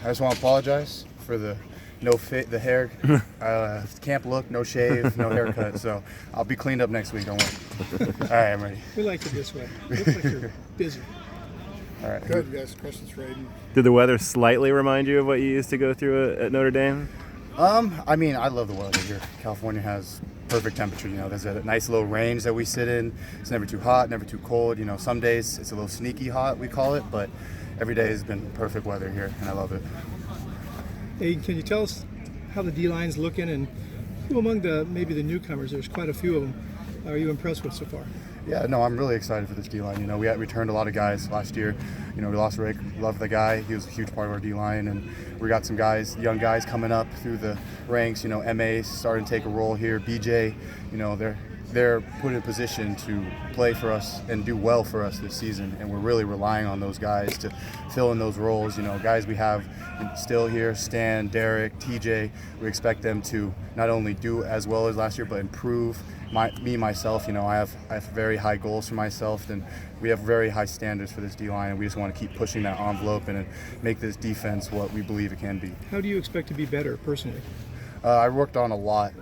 I just want to apologize for the the hair, camp look, no shave, no haircut. So I'll be cleaned up next week. Don't worry. All right, I'm ready. We like it this way. Looks like you're busy. All right. Good, guys. Questions for Aidan. Did the weather slightly remind you of what you used to go through at Notre Dame? I mean, I love the weather here. California has perfect temperature. There's a nice little range that we sit in. It's never too hot, never too cold. Some days it's a little sneaky hot, we call it, but every day has been perfect weather here, and I love it. Aidan, can you tell us how the D-line's looking, and who among maybe the newcomers, there's quite a few of them, are you impressed with so far? Yeah, no, I'm really excited for this D-line. We had returned a lot of guys last year. We lost Rick, loved the guy. He was a huge part of our D-line, and we got some guys, young guys coming up through the ranks. MA starting to take a role here. BJ, they're put in a position to play for us and do well for us this season, and we're really relying on those guys to fill in those roles. Guys we have still here, Stan, Derek, TJ, we expect them to not only do as well as last year, but improve. Myself, I have very high goals for myself, and we have very high standards for this D-line, and we just want to keep pushing that envelope and make this defense what we believe it can be. How do you expect to be better personally? I worked on a lot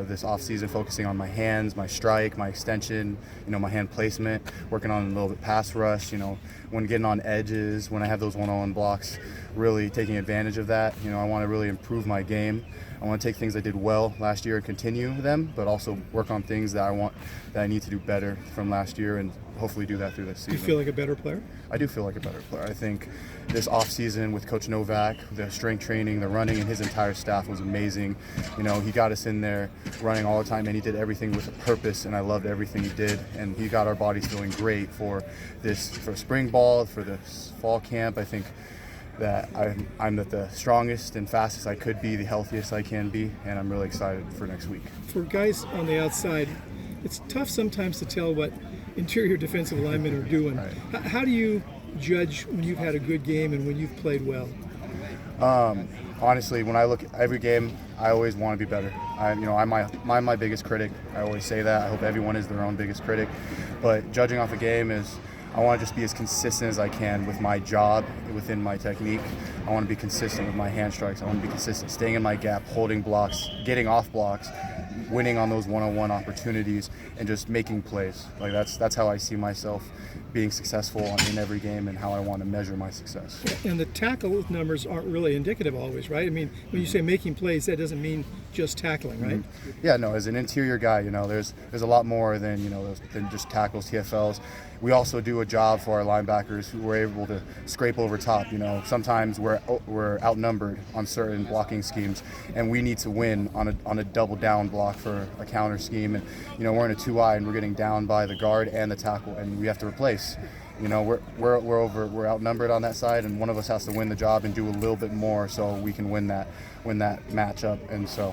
this offseason, focusing on my hands, my strike, my extension, my hand placement, working on a little bit pass rush, when getting on edges, when I have those one-on-one blocks, really taking advantage of that. I want to really improve my game. I want to take things I did well last year and continue them, but also work on things that I need to do better from last year, and hopefully do that through this season. Do you feel like a better player? I do feel like a better player. I think this offseason with Coach Novak, the strength training, the running, and his entire staff was amazing. He got us in there running all the time, and he did everything with a purpose, and I loved everything he did. And he got our bodies feeling great for spring ball, for this fall camp. I think that I'm the strongest and fastest I could be, the healthiest I can be, and I'm really excited for next week. For guys on the outside, it's tough sometimes to tell what interior defensive linemen are doing. Right. How do you judge when you've had a good game and when you've played well? Honestly, when I look at every game, I always want to be better. I'm my biggest critic. I always say that. I hope everyone is their own biggest critic. But judging off a game is, I want to just be as consistent as I can with my job, within my technique. I want to be consistent with my hand strikes. I want to be consistent, staying in my gap, holding blocks, getting off blocks, winning on those one-on-one opportunities, and just making plays. That's how I see myself being successful in every game, and how I want to measure my success. And the tackle numbers aren't really indicative always, right? I mean, when you say making plays, that doesn't mean just tackling, right? Mm-hmm. Yeah, no. As an interior guy, there's a lot more than than just tackles, TFLs. We also do a job for our linebackers who we're able to scrape over top. Sometimes we're outnumbered on certain blocking schemes, and we need to win on a double down block for a counter scheme. And we're in a 2-eye, and we're getting down by the guard and the tackle, and we have to replace. We're outnumbered on that side, and one of us has to win the job and do a little bit more so we can win that matchup. And so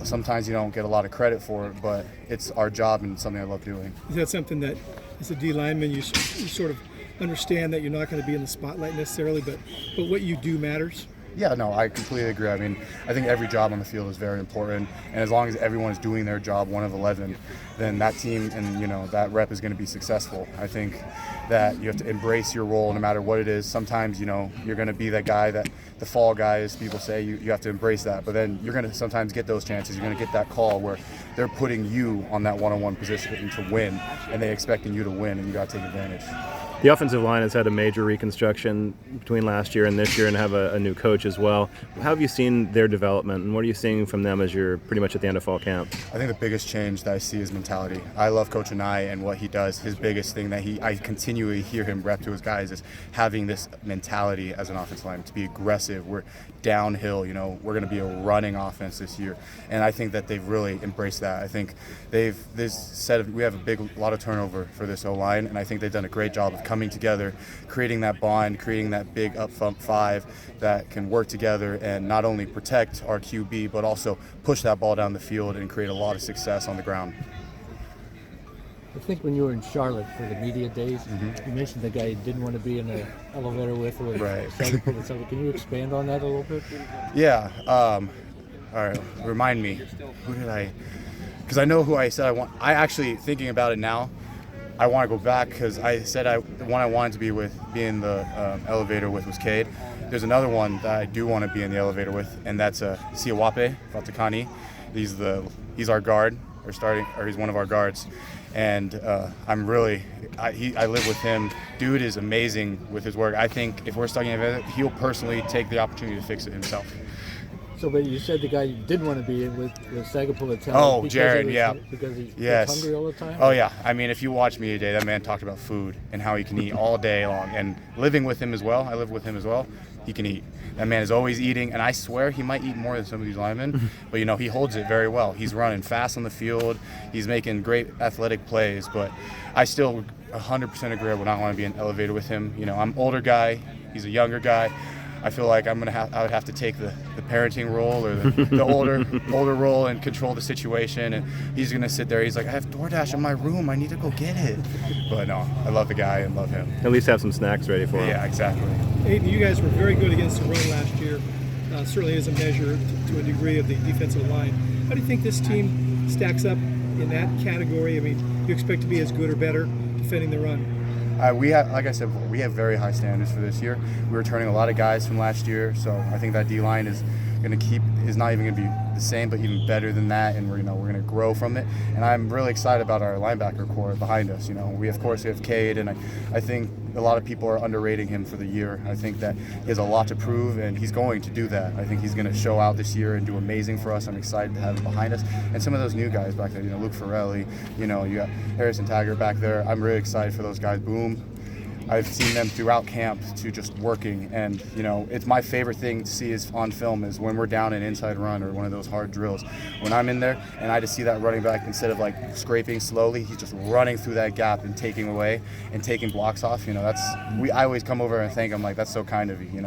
sometimes you don't get a lot of credit for it, but it's our job and something I love doing. Is that something that, as a D lineman, you sort of understand that you're not going to be in the spotlight necessarily, but what you do matters? Yeah, no, I completely agree. I think every job on the field is very important, and as long as everyone is doing their job, 1 of 11, then that team and that rep is going to be successful. I think that you have to embrace your role no matter what it is. Sometimes you're going to be that guy, that the fall guy, as people say. You have to embrace that, but then you're going to sometimes get those chances. You're going to get that call where they're putting you on that one-on-one position to win, and they're expecting you to win, and you got to take advantage. The offensive line has had a major reconstruction between last year and this year, and have a new coach as well. How have you seen their development, and what are you seeing from them as you're pretty much at the end of fall camp? I think the biggest change that I see is mentality. I love Coach Keanaaina and what he does. His biggest thing that I continually hear him rep to his guys is having this mentality as an offensive lineman, to be aggressive. We're downhill, we're going to be a running offense this year, and I think that they've really embraced that. I think we have a lot of turnover for this O-line, and I think they've done a great job of coming together, creating that bond, creating that big up front 5 that can work together and not only protect our QB, but also push that ball down the field and create a lot of success on the ground. I think when you were in Charlotte for the media days, you mentioned the guy you didn't want to be in an elevator with. Right. Can you expand on that a little bit? Yeah. All right. Remind me. Who did I? Because I know who I said I want. I actually, thinking about it now, I want to go back because I said the one I wanted to be in the elevator with was Cade. There's another one that I do want to be in the elevator with, and that's Siawape Fatakani. He's our guard, or he's one of our guards, and I live with him. Dude is amazing with his work. I think if we're studying it, he'll personally take the opportunity to fix it himself. So, but you said the guy you did want to be in with Sagapula. Oh, Jared, yeah. Because he Yes. gets hungry all the time? Oh, yeah. I mean, if you watch Media Day, that man talked about food and how he can eat all day long. And living with him as well, I live with him as well, he can eat. That man is always eating, and I swear he might eat more than some of these linemen, but, he holds it very well. He's running fast on the field. He's making great athletic plays, but I still 100% agree I would not want to be in an elevator with him. I'm an older guy. He's a younger guy. I feel like I would have to take the parenting role or the older role and control the situation. And he's gonna sit there. He's like, I have DoorDash in my room. I need to go get it. But no, I love the guy and love him. At least have some snacks ready for him. Yeah, exactly. Aidan, you guys were very good against the run last year. Certainly as a measure to a degree of the defensive line. How do you think this team stacks up in that category? I mean, do you expect to be as good or better defending the run? Like I said before, we have very high standards for this year. We're returning a lot of guys from last year, so I think that D-line is not even going to be the same, but even better than that, and we're going to grow from it. And I'm really excited about our linebacker core behind us. We have Cade, and I think a lot of people are underrating him for the year. I think that he has a lot to prove, and he's going to do that. I think he's going to show out this year and do amazing for us. I'm excited to have him behind us, and some of those new guys back there. Luke Farrelly. You got Harrison Taggart back there. I'm really excited for those guys. Boom. I've seen them throughout camp to just working, and it's my favorite thing to see is on film is when we're down an inside run or one of those hard drills. When I'm in there and I just see that running back, instead of like scraping slowly, he's just running through that gap and taking away and taking blocks off. I always come over and thank him, like, that's so kind of you,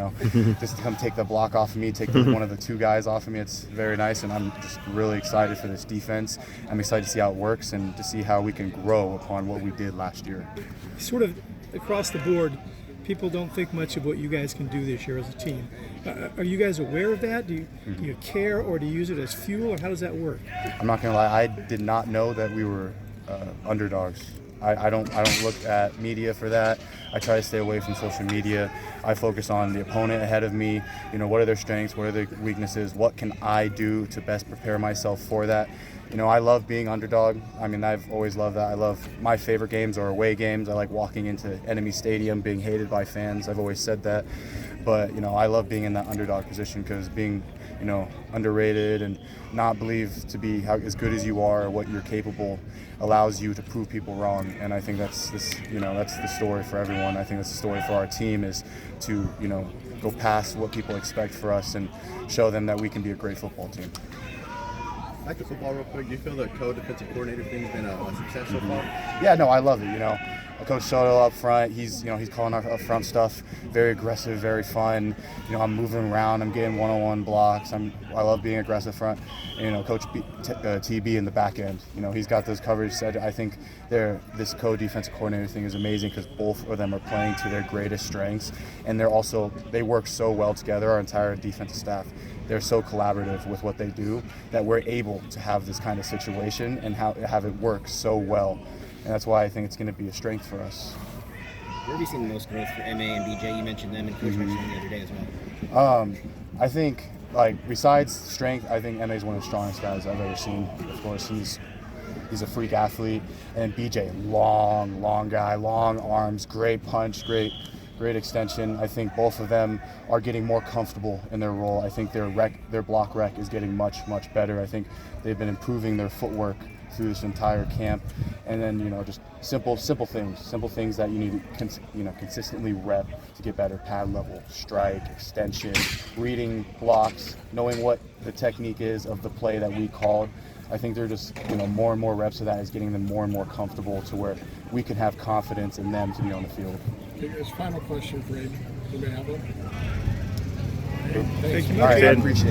just to come take the block off of me, take one of the two guys off of me. It's very nice, and I'm just really excited for this defense. I'm excited to see how it works and to see how we can grow upon what we did last year. Sort of across the board, people don't think much of what you guys can do this year as a team. Are you guys aware of that? Do you care, or do you use it as fuel, or how does that work? I'm not gonna lie, I did not know that we were underdogs. I don't look at media for that. I try to stay away from social media. I focus on the opponent ahead of me. What are their strengths? What are their weaknesses? What can I do to best prepare myself for that? I love being underdog. I mean, I've always loved that. My favorite games are away games. I like walking into enemy stadium, being hated by fans. I've always said that. But, I love being in that underdog position because being, underrated and not believed to be as good as you are or what you're capable allows you to prove people wrong. And I think that's the story for everyone. I think that's the story for our team is to, go past what people expect for us and show them that we can be a great football team. Back to football real quick. Do you feel the co-defensive coordinator thing's been a success so far? Yeah, no, I love it. Coach Soto up front, he's calling our up front stuff very aggressive, very fun. I'm moving around, I'm getting one-on-one blocks. I love being aggressive front. And, Coach TB in the back end. He's got those coverage set. I think this co-defensive coordinator thing is amazing because both of them are playing to their greatest strengths, and they work so well together. Our entire defensive staff. They're so collaborative with what they do that we're able to have this kind of situation and have it work so well. And that's why I think it's going to be a strength for us. Where have you seen the most growth for MA and BJ? You mentioned them, and Coach mentioned them the other day as well. I think, besides strength, I think MA is one of the strongest guys I've ever seen. Of course, he's a freak athlete. And BJ, long guy, long arms, great punch, great extension. I think both of them are getting more comfortable in their role. I think their block rec is getting much better. I think they've been improving their footwork through this entire camp, and then just simple things that you need to consistently rep to get better. Pad level, strike, extension, reading blocks, knowing what the technique is of the play that we called. I think they're just more and more reps of that is getting them more and more comfortable to where we can have confidence in them to be on the field. As final question for Aidan, anybody have one? Thank you. All right, I appreciate it.